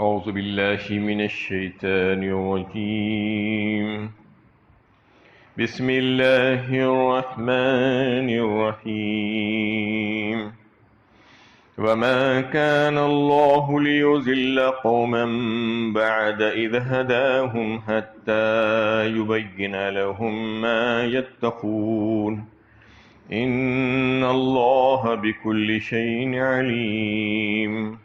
أعوذ بالله من الشيطان الرجيم. بسم الله الرحمن الرحيم. وما كان الله ليضل قوما بعد إذ هداهم حتى يبين لهم ما يتقون إن الله بكل شيء عليم.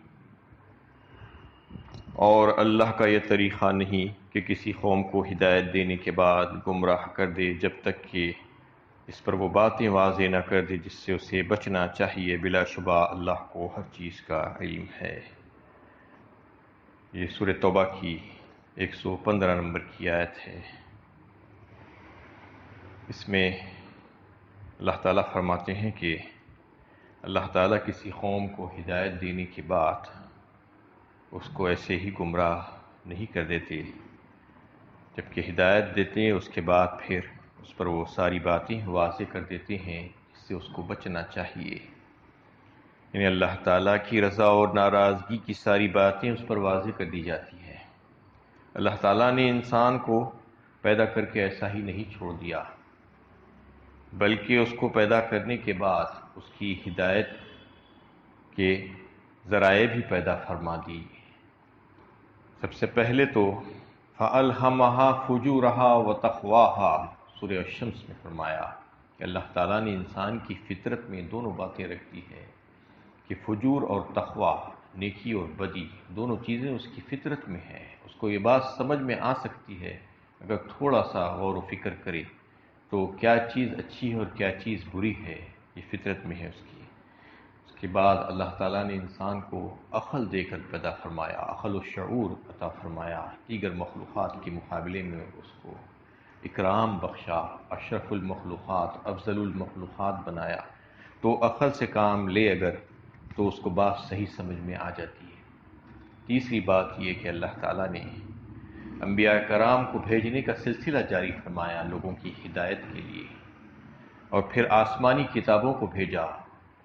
اور اللہ کا یہ طریقہ نہیں کہ کسی قوم کو ہدایت دینے کے بعد گمراہ کر دے جب تک کہ اس پر وہ باتیں واضح نہ کر دے جس سے اسے بچنا چاہیے. بلا شبہ اللہ کو ہر چیز کا علم ہے. یہ سورہ توبہ کی 115 نمبر کی آیت ہے. اس میں اللہ تعالیٰ فرماتے ہیں کہ اللہ تعالیٰ کسی قوم کو ہدایت دینے کے بعد اس کو ایسے ہی گمراہ نہیں کر دیتے، جبکہ ہدایت دیتے ہیں اس کے بعد پھر اس پر وہ ساری باتیں واضح کر دیتے ہیں جس سے اس کو بچنا چاہیے. یعنی اللہ تعالیٰ کی رضا اور ناراضگی کی ساری باتیں اس پر واضح کر دی جاتی ہیں. اللہ تعالیٰ نے انسان کو پیدا کر کے ایسا ہی نہیں چھوڑ دیا، بلکہ اس کو پیدا کرنے کے بعد اس کی ہدایت کے ذرائع بھی پیدا فرما دی. سب سے پہلے تو فَأَلْهَمَهَا فُجُورَهَا وَتَقْوَاهَا سورہ الشمس میں فرمایا کہ اللہ تعالیٰ نے انسان کی فطرت میں دونوں باتیں رکھ دی ہے کہ فجور اور تقوی، نیکی اور بدی، دونوں چیزیں اس کی فطرت میں ہیں. اس کو یہ بات سمجھ میں آ سکتی ہے اگر تھوڑا سا غور و فکر کرے تو کیا چیز اچھی ہے اور کیا چیز بری ہے، یہ فطرت میں ہے اس کی. اس کے بعد اللہ تعالیٰ نے انسان کو عقل دے کر پیدا فرمایا، عقل و شعور عطا فرمایا. دیگر مخلوقات کے مقابلے میں اس کو اکرام بخشا، اشرف المخلوقات، افضل المخلوقات بنایا. تو عقل سے کام لے اگر تو اس کو بات صحیح سمجھ میں آ جاتی ہے. تیسری بات یہ کہ اللہ تعالیٰ نے انبیاء کرام کو بھیجنے کا سلسلہ جاری فرمایا لوگوں کی ہدایت کے لیے، اور پھر آسمانی کتابوں کو بھیجا.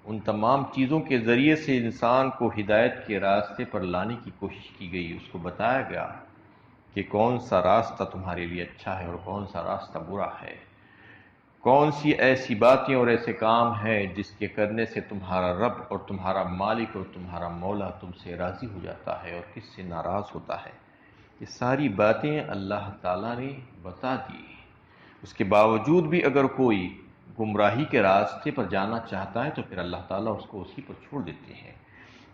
ان تمام چیزوں کے ذریعے سے انسان کو ہدایت کے راستے پر لانے کی کوشش کی گئی. اس کو بتایا گیا کہ کون سا راستہ تمہارے لیے اچھا ہے اور کون سا راستہ برا ہے، کون سی ایسی باتیں اور ایسے کام ہیں جس کے کرنے سے تمہارا رب اور تمہارا مالک اور تمہارا مولا تم سے راضی ہو جاتا ہے اور کس سے ناراض ہوتا ہے. یہ ساری باتیں اللہ تعالیٰ نے بتا دی. اس کے باوجود بھی اگر کوئی گمراہی کے راستے پر جانا چاہتا ہے تو پھر اللہ تعالیٰ اس کو اسی پر چھوڑ دیتے ہیں.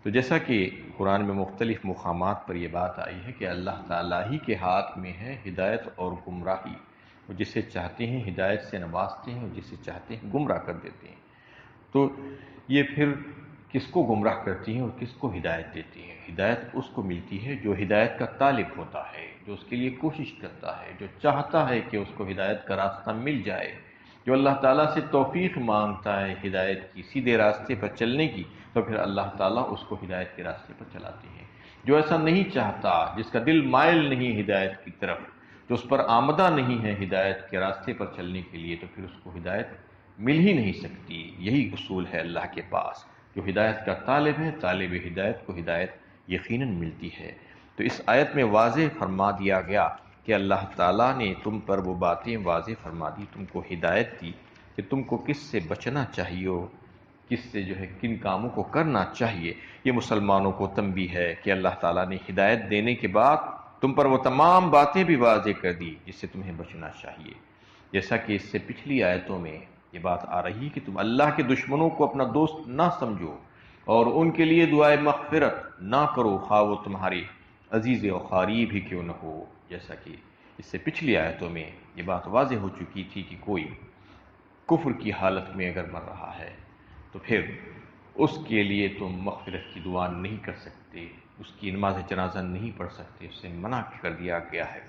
تو جیسا کہ قرآن میں مختلف مقامات پر یہ بات آئی ہے کہ اللہ تعالیٰ ہی کے ہاتھ میں ہے ہدایت اور گمراہی. وہ جسے چاہتے ہیں ہدایت سے نوازتے ہیں اور جسے چاہتے ہیں گمراہ کر دیتے ہیں. تو یہ پھر کس کو گمراہ کرتی ہیں اور کس کو ہدایت دیتی ہیں؟ ہدایت اس کو ملتی ہے جو ہدایت کا طالب ہوتا ہے، جو اس کے لیے کوشش کرتا ہے، جو چاہتا ہے کہ اس کو ہدایت کا راستہ مل جائے، جو اللہ تعالیٰ سے توفیق مانگتا ہے ہدایت کی، سیدھے راستے پر چلنے کی، تو پھر اللہ تعالیٰ اس کو ہدایت کے راستے پر چلاتے ہیں. جو ایسا نہیں چاہتا، جس کا دل مائل نہیں ہدایت کی طرف، جو اس پر آمدہ نہیں ہے ہدایت کے راستے پر چلنے کے لیے، تو پھر اس کو ہدایت مل ہی نہیں سکتی. یہی اصول ہے اللہ کے پاس. جو ہدایت کا طالب ہے، طالب ہدایت کو ہدایت یقیناً ملتی ہے. تو اس آیت میں واضح فرما دیا گیا کہ اللہ تعالیٰ نے تم پر وہ باتیں واضح فرما دی، تم کو ہدایت دی کہ تم کو کس سے بچنا چاہیے، کس سے کن کاموں کو کرنا چاہیے. یہ مسلمانوں کو تنبیہ ہے کہ اللہ تعالیٰ نے ہدایت دینے کے بعد تم پر وہ تمام باتیں بھی واضح کر دی جس سے تمہیں بچنا چاہیے. جیسا کہ اس سے پچھلی آیتوں میں یہ بات آ رہی ہے کہ تم اللہ کے دشمنوں کو اپنا دوست نہ سمجھو اور ان کے لیے دعائے مغفرت نہ کرو، خواہ وہ تمہارے عزیز و قریب ہی کیوں نہ ہو. جیسا کہ اس سے پچھلی آیتوں میں یہ بات واضح ہو چکی تھی کہ کوئی کفر کی حالت میں اگر مر رہا ہے تو پھر اس کے لیے تم مغفرت کی دعا نہیں کر سکتے، اس کی نماز جنازہ نہیں پڑھ سکتے، اس سے منع کر دیا گیا ہے.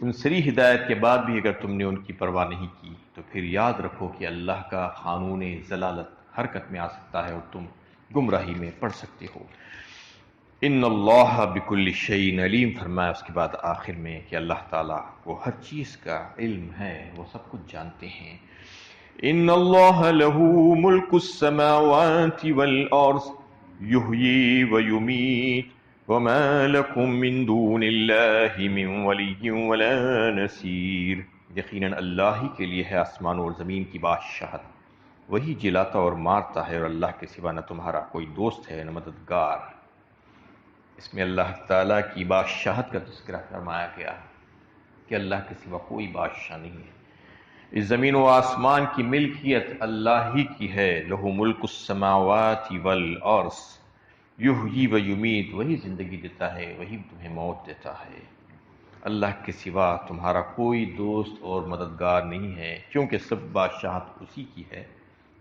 ان سری ہدایت کے بعد بھی اگر تم نے ان کی پرواہ نہیں کی تو پھر یاد رکھو کہ اللہ کا قانون ضلالت حرکت میں آ سکتا ہے اور تم گمراہی میں پڑ سکتے ہو. ان اللہ بکل شیء علیم فرمایا اس کے بعد آخر میں کہ اللہ تعالیٰ کو ہر چیز کا علم ہے، وہ سب کچھ جانتے ہیں. ان اللہ لہ ملک السماوات والارض یحیی و یمیت وَمَا لَكُم مِّن دُونِ اللَّهِ مِن وَلِيٍّ وَلَا نَصِيرٍ، یقیناً اللہ ہی کے لیے ہے آسمان اور زمین کی بادشاہت، وہی جلاتا اور مارتا ہے، اور اللہ کے سوا نہ تمہارا کوئی دوست ہے نہ مددگار۔ اس میں اللہ تعالیٰ کی بادشاہت کا تذکرہ فرمایا گیا کہ اللہ کے سوا کوئی بادشاہ نہیں ہے۔ اس زمین و آسمان کی ملکیت اللہ ہی کی ہے، لہ ملک السماوات والارض، یحیی و یمیت، وہی زندگی دیتا ہے، وہی تمہیں موت دیتا ہے۔ اللہ کے سوا تمہارا کوئی دوست اور مددگار نہیں ہے، کیونکہ سب بادشاہت اسی کی ہے،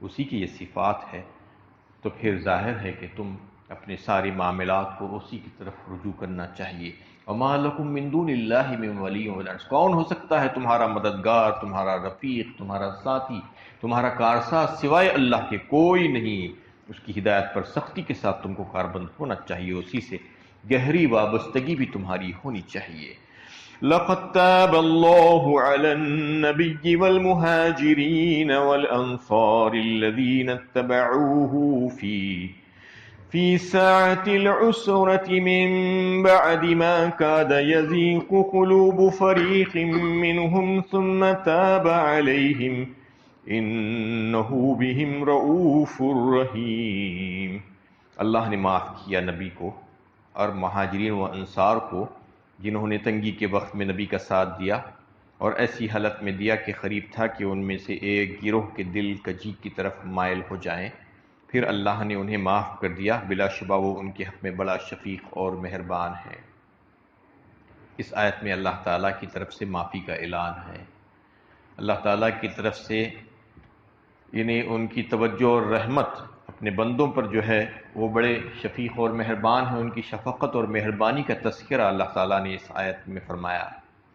اسی کی یہ صفات ہے، تو پھر ظاہر ہے کہ تم اپنے سارے معاملات کو اسی کی طرف رجوع کرنا چاہیے۔ وَمَا لَكُم مِّن دُونِ اللَّهِ مِن وَلِيٍّ وَلَا نَصِيرٍ، کون ہو سکتا ہے تمہارا مددگار، تمہارا رفیق، تمہارا ساتھی، تمہارا کارساز سوائے اللہ کے کوئی نہیں۔ اس کی ہدایت پر سختی کے ساتھ تم کو کاربند ہونا چاہیے، اسی سے گہری وابستگی بھی تمہاری ہونی چاہیے۔ لقد تاب الله على النبي والمهاجرين والأنصار الذين اتبعوه في ساعة العسرة من بعد ما كاد يزيغ قلوب فريق منهم ثم تاب عليهم إنه بهم رؤوف رحيم۔ اللہ نے معاف کیا نبی کو اور مہاجرین و انصار کو، جنہوں نے تنگی کے وقت میں نبی کا ساتھ دیا اور ایسی حالت میں دیا کہ قریب تھا کہ ان میں سے ایک گروہ کے دل کجی کی طرف مائل ہو جائیں، پھر اللہ نے انہیں معاف کر دیا، بلا شبہ وہ ان کے حق میں بڑا شفیق اور مہربان ہے۔ اس آیت میں اللہ تعالیٰ کی طرف سے معافی کا اعلان ہے۔ اللہ تعالیٰ کی طرف سے یعنی ان کی توجہ اور رحمت اپنے بندوں پر جو ہے وہ بڑے شفیق اور مہربان ہیں، ان کی شفقت اور مہربانی کا تذکرہ اللہ تعالیٰ نے اس آیت میں فرمایا،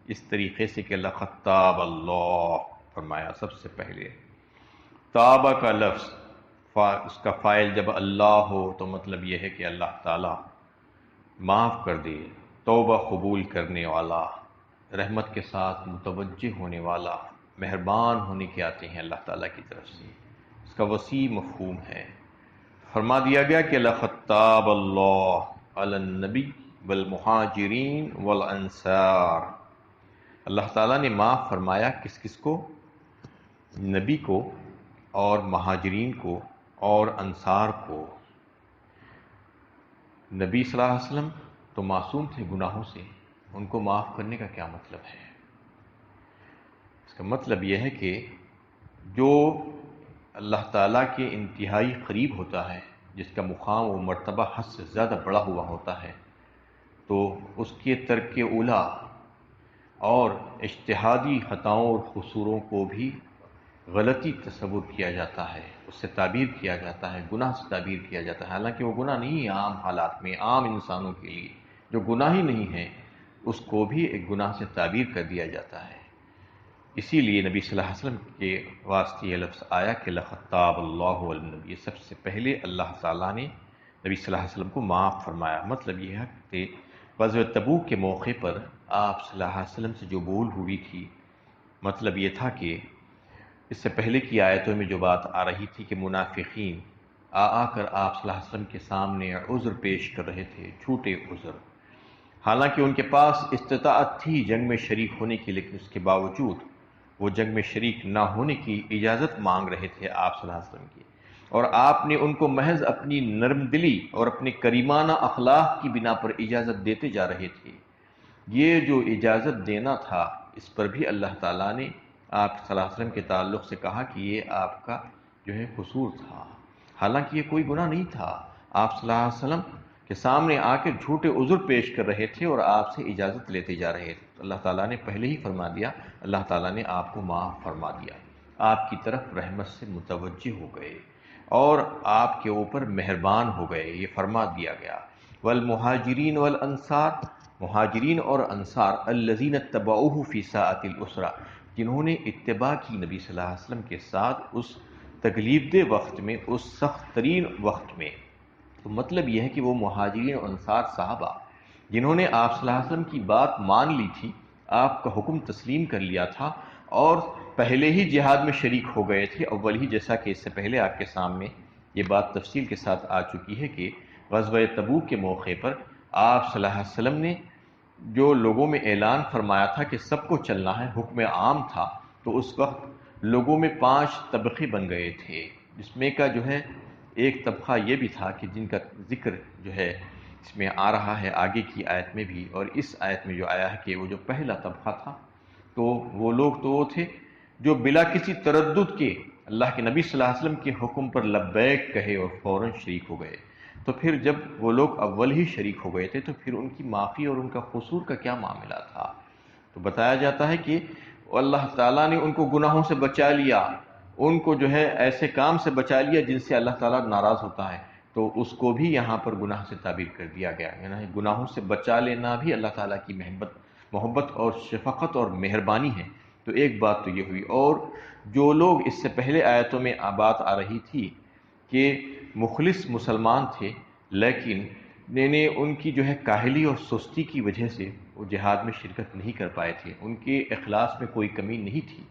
اس طریقے سے کہ لقد تاب اللہ فرمایا۔ سب سے پہلے تابہ کا لفظ اس کا فاعل جب اللہ ہو تو مطلب یہ ہے کہ اللہ تعالیٰ معاف کر دے، توبہ قبول کرنے والا، رحمت کے ساتھ متوجہ ہونے والا، مہربان ہونے کے آتے ہیں اللہ تعالیٰ کی طرف سے، اس کا وسیع مفہوم ہے۔ فرما دیا گیا کہ لقد تاب اللہ علی النبی والمہاجرین والانصار، اللہ تعالیٰ نے معاف فرمایا کس کس کو؟ نبی کو اور مہاجرین کو اور انصار کو۔ نبی صلی اللہ علیہ وسلم تو معصوم تھے گناہوں سے، ان کو معاف کرنے کا کیا مطلب ہے؟ اس کا مطلب یہ ہے کہ جو اللہ تعالیٰ کے انتہائی قریب ہوتا ہے، جس کا مقام و مرتبہ حد سے زیادہ بڑا ہوا ہوتا ہے، تو اس کے ترک اولیٰ اور اجتہادی خطاؤں اور قصوروں کو بھی غلطی تصور کیا جاتا ہے، اس سے تعبیر کیا جاتا ہے، گناہ سے تعبیر کیا جاتا ہے، حالانکہ وہ گناہ نہیں ہے۔ عام حالات میں عام انسانوں کے لیے جو گناہ ہی نہیں ہے، اس کو بھی ایک گناہ سے تعبیر کر دیا جاتا ہے۔ اسی لیے نبی صلی اللہ علیہ وسلم کے واسطے یہ لفظ آیا کہ لقد تاب اللہ علی النبی، سب سے پہلے اللہ تعالیٰ نے نبی صلی اللہ علیہ وسلم کو معاف فرمایا۔ مطلب یہ ہے کہ غزوہ تبوک کے موقع پر آپ صلی اللہ علیہ وسلم سے جو بھول ہوئی تھی، مطلب یہ تھا کہ اس سے پہلے کی آیتوں میں جو بات آ رہی تھی کہ منافقین آ کر آپ صلی اللہ علیہ وسلم کے سامنے عذر پیش کر رہے تھے، جھوٹے عذر، حالانکہ ان کے پاس استطاعت تھی جنگ میں شریک ہونے کی، لیکن اس کے باوجود وہ جنگ میں شریک نہ ہونے کی اجازت مانگ رہے تھے آپ صلی اللہ علیہ وسلم کی، اور آپ نے ان کو محض اپنی نرم دلی اور اپنے کریمانہ اخلاق کی بنا پر اجازت دیتے جا رہے تھے۔ یہ جو اجازت دینا تھا، اس پر بھی اللہ تعالیٰ نے آپ صلی اللہ علیہ وسلم کے تعلق سے کہا کہ یہ آپ کا جو ہے قصور تھا، حالانکہ یہ کوئی گناہ نہیں تھا۔ آپ صلی اللہ علیہ وسلم کے سامنے آ کے جھوٹے عذر پیش کر رہے تھے اور آپ سے اجازت لیتے جا رہے تھے، تو اللہ تعالیٰ نے پہلے ہی فرما دیا، اللہ تعالیٰ نے آپ کو معاف فرما دیا، آپ کی طرف رحمت سے متوجہ ہو گئے اور آپ کے اوپر مہربان ہو گئے، یہ فرما دیا گیا۔ والمہاجرین والانصار، مہاجرین اور انصار، الذین اتبعوہ فی ساعۃ العسرہ، جنہوں نے اتباع کی نبی صلی اللہ علیہ وسلم کے ساتھ اس تکلیف دہ وقت میں، اس سخت ترین وقت میں۔ تو مطلب یہ ہے کہ وہ مہاجرین اور انصار صحابہ جنہوں نے آپ صلی اللہ علیہ وسلم کی بات مان لی تھی، آپ کا حکم تسلیم کر لیا تھا اور پہلے ہی جہاد میں شریک ہو گئے تھے اول ہی، جیسا کہ اس سے پہلے آپ کے سامنے یہ بات تفصیل کے ساتھ آ چکی ہے کہ غزوہ تبوک کے موقع پر آپ صلی اللہ علیہ وسلم نے جو لوگوں میں اعلان فرمایا تھا کہ سب کو چلنا ہے، حکم عام تھا، تو اس وقت لوگوں میں 5 طبقے بن گئے تھے، جس میں کا جو ہے ایک طبقہ یہ بھی تھا کہ جن کا ذکر جو ہے اس میں آ رہا ہے آگے کی آیت میں بھی، اور اس آیت میں جو آیا ہے کہ وہ جو پہلا طبقہ تھا تو وہ لوگ تو وہ تھے جو بلا کسی تردد کے اللہ کے نبی صلی اللہ علیہ وسلم کے حکم پر لبیک کہے اور فوراً شریک ہو گئے۔ تو پھر جب وہ لوگ اول ہی شریک ہو گئے تھے تو پھر ان کی معافی اور ان کا قصور کا کیا معاملہ تھا؟ تو بتایا جاتا ہے کہ اللہ تعالیٰ نے ان کو گناہوں سے بچا لیا، ان کو جو ہے ایسے کام سے بچا لیا جن سے اللہ تعالیٰ ناراض ہوتا ہے، تو اس کو بھی یہاں پر گناہ سے تعبیر کر دیا گیا، یعنی گناہوں سے بچا لینا بھی اللہ تعالیٰ کی محبت اور شفقت اور مہربانی ہے۔ تو ایک بات تو یہ ہوئی، اور جو لوگ اس سے پہلے آیتوں میں بات آ رہی تھی کہ مخلص مسلمان تھے لیکن ان کی جو ہے کاہلی اور سستی کی وجہ سے وہ جہاد میں شرکت نہیں کر پائے تھے، ان کے اخلاص میں کوئی کمی نہیں تھی،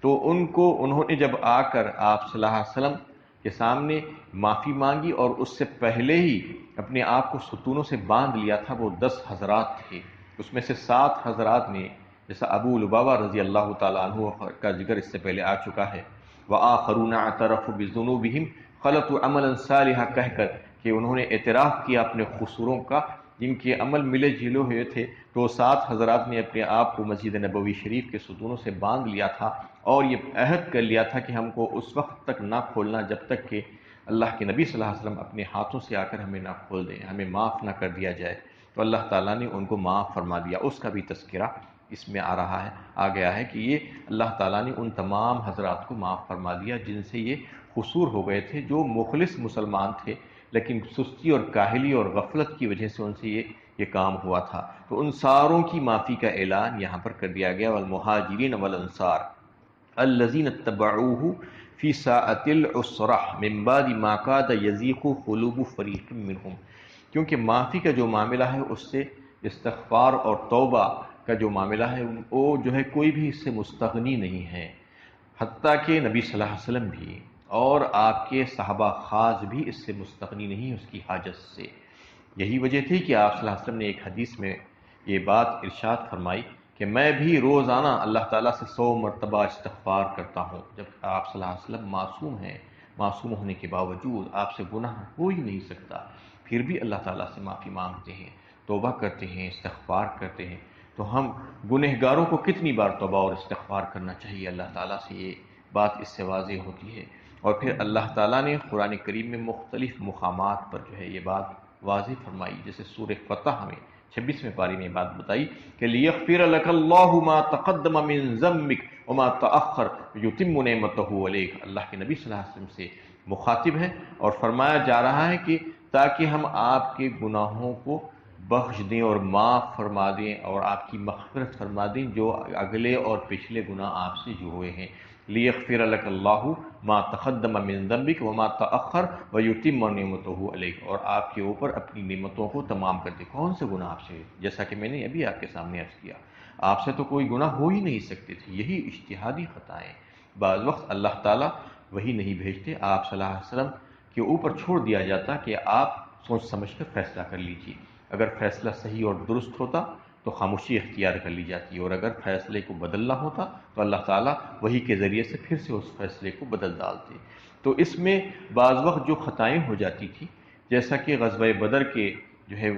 تو انہوں نے جب آ کر آپ صلی اللہ علیہ وسلم کے سامنے معافی مانگی اور اس سے پہلے ہی اپنے آپ کو ستونوں سے باندھ لیا تھا، وہ 10 حضرات تھے، اس میں سے 7 حضرات نے، جیسا ابو لبابہ رضی اللہ تعالیٰ عنہ کا ذکر اس سے پہلے آ چکا ہے، وآخرون اعترفوا بذنوبہم خلطوا عملا صالحا کہہ کر کہ انہوں نے اعتراف کیا اپنے قصوروں کا جن کے عمل ملے جلے ہوئے تھے، تو 7 حضرات نے اپنے آپ کو مسجد نبوی شریف کے ستونوں سے باندھ لیا تھا اور یہ عہد کر لیا تھا کہ ہم کو اس وقت تک نہ کھولنا جب تک کہ اللہ کے نبی صلی اللہ علیہ وسلم اپنے ہاتھوں سے آ کر ہمیں نہ کھول دیں، ہمیں معاف نہ کر دیا جائے۔ تو اللہ تعالیٰ نے ان کو معاف فرما دیا، اس کا بھی تذکرہ اس میں آ گیا ہے کہ یہ اللہ تعالیٰ نے ان تمام حضرات کو معاف فرما دیا جن سے یہ قصور ہو گئے تھے، جو مخلص مسلمان تھے لیکن سستی اور کاہلی اور غفلت کی وجہ سے ان سے یہ کام ہوا تھا۔ تو ان ساروں کی معافی کا اعلان یہاں پر کر دیا گیا، والمہاجرین والانصار الذین اتبعوہ فی ساعۃ العسرہ من بعد ما کاد یزیغ قلوب فریق منہم، کیونکہ معافی کا جو معاملہ ہے اس سے استغفار اور توبہ کا جو معاملہ ہے وہ جو ہے کوئی بھی اس سے مستغنی نہیں ہے، حتیٰ کہ نبی صلی اللہ علیہ وسلم بھی اور آپ کے صحابہ خاص بھی اس سے مستغنی نہیں اس کی حاجت سے۔ یہی وجہ تھی کہ آپ صلی اللہ علیہ وسلم نے ایک حدیث میں یہ بات ارشاد فرمائی کہ میں بھی روزانہ اللہ تعالیٰ سے 100 مرتبہ استغفار کرتا ہوں، جب آپ صلی اللہ علیہ وسلم معصوم ہیں، معصوم ہونے کے باوجود آپ سے گناہ ہو ہی نہیں سکتا، پھر بھی اللہ تعالیٰ سے معافی مانگتے ہیں، توبہ کرتے ہیں، استغفار کرتے ہیں۔ تو ہم گنہگاروں کو کتنی بار توبہ اور استغفار کرنا چاہیے اللہ تعالیٰ سے، یہ بات اس سے واضح ہوتی ہے۔ اور پھر اللہ تعالیٰ نے قرآن کریم میں مختلف مقامات پر جو ہے یہ بات واضح فرمائی، جیسے سورہ فتح میں 26ویں پاری میں بات بتائی کہ لِيَغْفِرَ لَكَ اللَّهُ مَا تَقَدَّمَ مِن ذَنبِكَ وَمَا تَأَخَّرَ وَيُتِمُّ نِعْمَتَهُ عَلَيْكَ، اللہ کے نبی صلی اللہ علیہ وسلم سے مخاطب ہے اور فرمایا جا رہا ہے کہ تاکہ ہم آپ کے گناہوں کو بخش دیں اور معاف فرما دیں اور آپ کی مغفرت فرما دیں جو اگلے اور پچھلے گناہ آپ سے جو ہوئے ہیں۔ لِيَغْفِرَ لَكَ اللَّهُ مَا تَقَدَّمَ مِن ذَنبِكَ وَمَا تَأَخَّرَ وَيُتِمَّ نِعْمَتَهُ عَلَيْكَ، اور آپ کے اوپر اپنی نعمتوں کو تمام کر دے۔ کون سے گناہ آپ سے؟ جیسا کہ میں نے ابھی آپ کے سامنے عرض کیا، آپ سے تو کوئی گناہ ہو ہی نہیں سکتے تھے، یہی اجتہادی خطائیں۔ بعض وقت اللہ تعالیٰ وہی نہیں بھیجتے، آپ صلی اللہ علیہ وسلم کے اوپر چھوڑ دیا جاتا کہ آپ سوچ سمجھ کر فیصلہ کر لیجیے، اگر فیصلہ صحیح اور درست ہوتا تو خاموشی اختیار کر لی جاتی، اور اگر فیصلے کو بدلنا ہوتا تو اللہ تعالیٰ وہی کے ذریعے سے پھر سے اس فیصلے کو بدل ڈالتے۔ تو اس میں بعض وقت جو خطائیں ہو جاتی تھی، جیسا کہ غزوہ بدر کے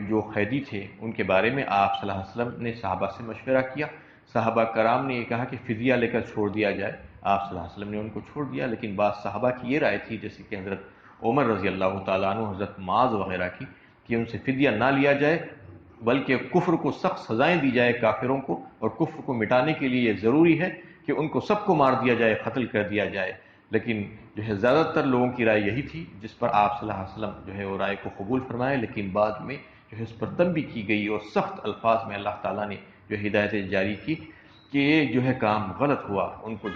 جو قیدی تھے ان کے بارے میں آپ صلی اللہ علیہ وسلم نے صحابہ سے مشورہ کیا، صحابہ کرام نے یہ کہا کہ فدیہ لے کر چھوڑ دیا جائے، آپ صلی اللہ علیہ وسلم نے ان کو چھوڑ دیا، لیکن بعض صحابہ کی یہ رائے تھی جیسے کہ حضرت عمر رضی اللہ تعالیٰ عنہ، حضرت معاذ وغیرہ کی، کہ ان سے فدیہ نہ لیا جائے بلکہ کفر کو سخت سزائیں دی جائے کافروں کو، اور کفر کو مٹانے کے لیے یہ ضروری ہے کہ ان کو سب کو مار دیا جائے، قتل کر دیا جائے۔ لیکن زیادہ تر لوگوں کی رائے یہی تھی، جس پر آپ صلی اللہ علیہ وسلم وہ رائے کو قبول فرمائے، لیکن بعد میں اس پر تنبیہ کی گئی اور سخت الفاظ میں اللہ تعالیٰ نے ہدایتیں جاری کی کہ یہ کام غلط ہوا، ان کو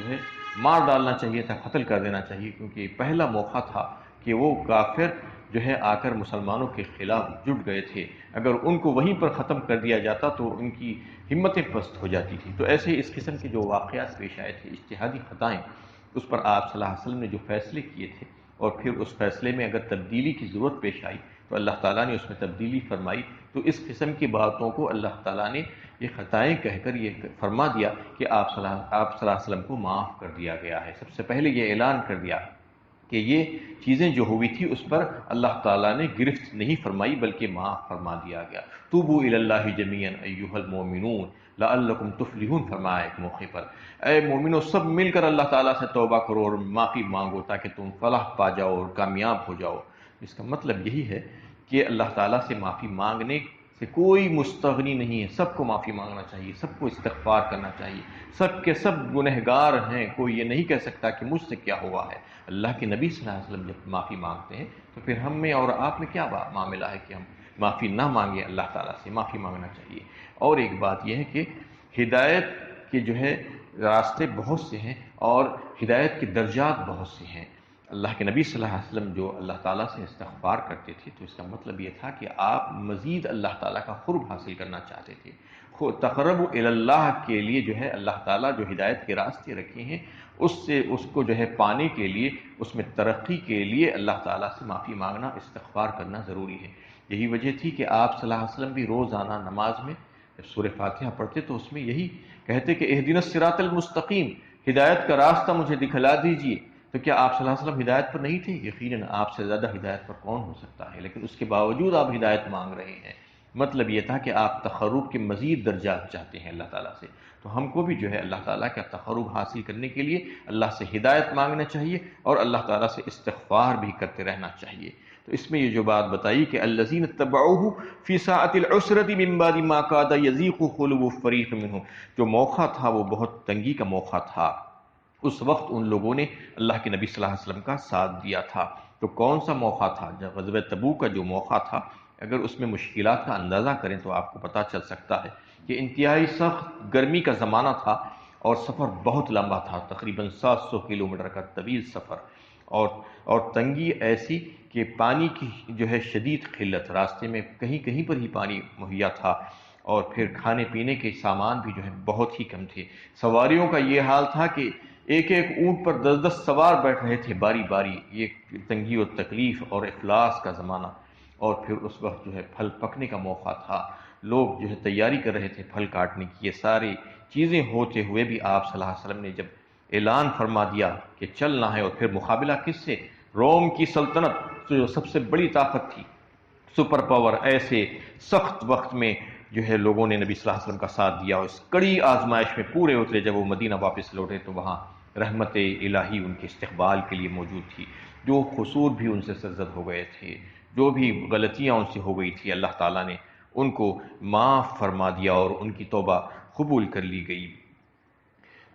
مار ڈالنا چاہیے تھا، قتل کر دینا چاہیے، کیونکہ پہلا موقع تھا کہ وہ کافر آ کر مسلمانوں کے خلاف جٹ گئے تھے، اگر ان کو وہیں پر ختم کر دیا جاتا تو ان کی ہمتیں پست ہو جاتی تھی۔ تو ایسے اس قسم کے جو واقعات پیش آئے تھے، اجتہادی خطائیں، اس پر آپ صلی اللہ علیہ وسلم نے جو فیصلے کیے تھے، اور پھر اس فیصلے میں اگر تبدیلی کی ضرورت پیش آئی تو اللہ تعالیٰ نے اس میں تبدیلی فرمائی تو اس قسم کی باتوں کو اللہ تعالیٰ نے یہ خطائیں کہہ کر یہ فرما دیا کہ آپ صلی اللہ علیہ وسلم کو معاف کر دیا گیا ہے۔ سب سے پہلے یہ اعلان کر دیا کہ یہ چیزیں جو ہوئی تھی اس پر اللہ تعالیٰ نے گرفت نہیں فرمائی بلکہ معاف فرما دیا گیا۔ توبوا الی اللہ جمیعا ایھا المؤمنون لعلکم تفلحون فرمایا ایک موقع پر، اے مومنو سب مل کر اللہ تعالیٰ سے توبہ کرو اور معافی مانگو تاکہ تم فلاح پا جاؤ اور کامیاب ہو جاؤ۔ اس کا مطلب یہی ہے کہ اللہ تعالیٰ سے معافی مانگنے سے کوئی مستغنی نہیں ہے، سب کو معافی مانگنا چاہیے، سب کو استغفار کرنا چاہیے، سب کے سب گنہگار ہیں، کوئی یہ نہیں کہہ سکتا کہ مجھ سے کیا ہوا ہے۔ اللہ کے نبی صلی اللہ علیہ وسلم جب معافی مانگتے ہیں تو پھر ہم میں اور آپ میں کیا معاملہ ہے کہ ہم معافی نہ مانگیں؟ اللہ تعالیٰ سے معافی مانگنا چاہیے۔ اور ایک بات یہ ہے کہ ہدایت کے جو ہے راستے بہت سے ہیں اور ہدایت کے درجات بہت سے ہیں۔ اللہ کے نبی صلی اللہ علیہ وسلم جو اللہ تعالیٰ سے استغفار کرتے تھے تو اس کا مطلب یہ تھا کہ آپ مزید اللہ تعالیٰ کا قرب حاصل کرنا چاہتے تھے۔ تقرب الی اللہ کے لیے جو ہے اللہ تعالیٰ جو ہدایت کے راستے رکھے ہیں اس کو جو ہے پانے کے لیے، اس میں ترقی کے لیے اللہ تعالیٰ سے معافی مانگنا، استغفار کرنا ضروری ہے۔ یہی وجہ تھی کہ آپ صلی اللہ علیہ وسلم بھی روزانہ نماز میں جب سورہ فاتحہ پڑھتے تو اس میں یہی کہتے کہ اہدنا الصراط المستقیم، ہدایت کا راستہ مجھے دکھلا دیجیے۔ تو کیا آپ صلی اللہ علیہ وسلم ہدایت پر نہیں تھے؟ یقیناً آپ سے زیادہ ہدایت پر کون ہو سکتا ہے، لیکن اس کے باوجود آپ ہدایت مانگ رہے ہیں۔ مطلب یہ تھا کہ آپ تقرب کے مزید درجات چاہتے ہیں اللہ تعالیٰ سے۔ تو ہم کو بھی جو ہے اللہ تعالیٰ کا تقرب حاصل کرنے کے لیے اللہ سے ہدایت مانگنا چاہیے اور اللہ تعالیٰ سے استغفار بھی کرتے رہنا چاہیے۔ تو اس میں یہ جو بات بتائی کہ الذین اتبعوہ فی ساعۃ العسرۃ من بعد ما کاد یزیغ قلوب فریق منہم، جو موقع تھا وہ بہت تنگی کا موقع تھا، اس وقت ان لوگوں نے اللہ کے نبی صلی اللہ علیہ وسلم کا ساتھ دیا تھا۔ تو کون سا موقع تھا؟ جب غزوہ تبوک کا جو موقع تھا، اگر اس میں مشکلات کا اندازہ کریں تو آپ کو پتہ چل سکتا ہے کہ انتہائی سخت گرمی کا زمانہ تھا اور سفر بہت لمبا تھا، تقریباً 700 کلومیٹر کا طویل سفر، اور تنگی ایسی کہ پانی کی جو ہے شدید قلت، راستے میں کہیں کہیں پر ہی پانی مہیا تھا، اور پھر کھانے پینے کے سامان بھی جو ہے بہت ہی کم تھے۔ سواریوں کا یہ حال تھا کہ ایک ایک اونٹ پر 10 سوار بیٹھ رہے تھے باری باری۔ یہ تنگی و تکلیف اور افلاس کا زمانہ، اور پھر اس وقت جو ہے پھل پکنے کا موقع تھا، لوگ جو ہے تیاری کر رہے تھے پھل کاٹنے کی۔ یہ ساری چیزیں ہوتے ہوئے بھی آپ صلی اللہ علیہ وسلم نے جب اعلان فرما دیا کہ چلنا ہے، اور پھر مقابلہ کس سے؟ روم کی سلطنت جو سب سے بڑی طاقت تھی، سپر پاور، ایسے سخت وقت میں جو ہے لوگوں نے نبی صلی اللہ علیہ وسلم کا ساتھ دیا، اور اس کڑی آزمائش میں پورے اترے۔ جب وہ مدینہ واپس لوٹے تو وہاں رحمت الہی ان کے استقبال کے لیے موجود تھی۔ جو قصور بھی ان سے سرزد ہو گئے تھے، جو بھی غلطیاں ان سے ہو گئی تھی، اللہ تعالیٰ نے ان کو معاف فرما دیا اور ان کی توبہ قبول کر لی گئی۔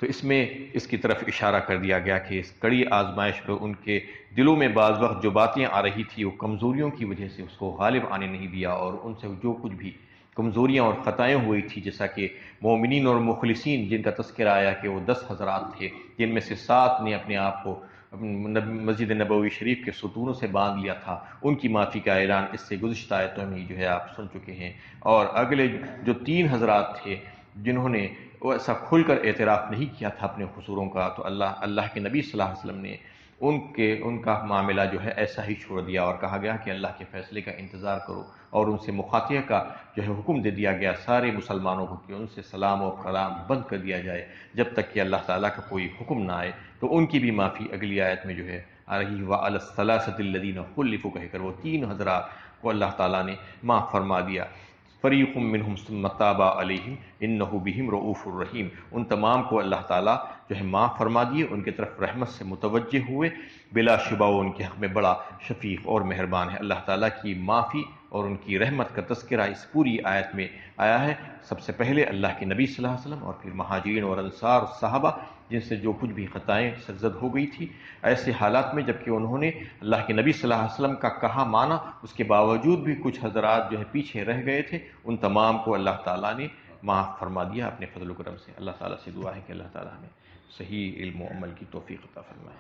تو اس میں اس کی طرف اشارہ کر دیا گیا کہ اس کڑی آزمائش پر ان کے دلوں میں بعض وقت جو باتیں آ رہی تھی وہ کمزوریوں کی وجہ سے اس کو غالب آنے نہیں دیا، اور ان سے جو کچھ بھی کمزوریاں اور خطائیں ہوئی تھی، جیسا کہ مومنین اور مخلصین جن کا تذکرہ آیا کہ وہ 10 حضرات تھے، جن میں سے 7 نے اپنے آپ کو مسجد نبوی شریف کے ستونوں سے باندھ لیا تھا، ان کی معافی کا اعلان اس سے گزشتہ آیتوں میں جو ہے آپ سن چکے ہیں۔ اور اگلے جو 3 حضرات تھے جنہوں نے ایسا کھل کر اعتراف نہیں کیا تھا اپنے قصوروں کا، تو اللہ کے نبی صلی اللہ علیہ وسلم نے ان کا معاملہ جو ہے ایسا ہی چھوڑ دیا، اور کہا گیا کہ اللہ کے فیصلے کا انتظار کرو، اور ان سے مخاطبہ کا جو ہے حکم دے دیا گیا سارے مسلمانوں کو کہ ان سے سلام و کلام بند کر دیا جائے جب تک کہ اللہ تعالیٰ کا کوئی حکم نہ آئے۔ تو ان کی بھی معافی اگلی آیت میں جو ہے آ رہی، وَعَلَى الثَّلَاثَةِ الَّذِينَ خُلِّفُوا کہہ کر وہ 3 حضرات کو اللہ تعالیٰ نے معاف فرما دیا۔ فریق منہم ثم تاب علیہم انہ بہم رؤوف الرحیم، ان تمام کو اللہ تعالیٰ جو ہے معاف فرما دیے، ان کی طرف رحمت سے متوجہ ہوئے، بلا شبہ وہ ان کے حق میں بڑا شفیق اور مہربان ہے۔ اللہ تعالیٰ کی معافی اور ان کی رحمت کا تذکرہ اس پوری آیت میں آیا ہے۔ سب سے پہلے اللہ کے نبی صلی اللہ علیہ وسلم، اور پھر مہاجرین اور انصار صحابہ جن سے جو کچھ بھی خطائیں سرزد ہو گئی تھی، ایسے حالات میں جبکہ انہوں نے اللہ کے نبی صلی اللہ علیہ وسلم کا کہا مانا، اس کے باوجود بھی کچھ حضرات جو ہے پیچھے رہ گئے تھے، ان تمام کو اللہ تعالیٰ نے معاف فرما دیا اپنے فضل و کرم سے۔ اللہ تعالیٰ سے دعا ہے کہ اللہ تعالیٰ ہمیں صحیح علم و عمل کی توفیق عطا فرمائے۔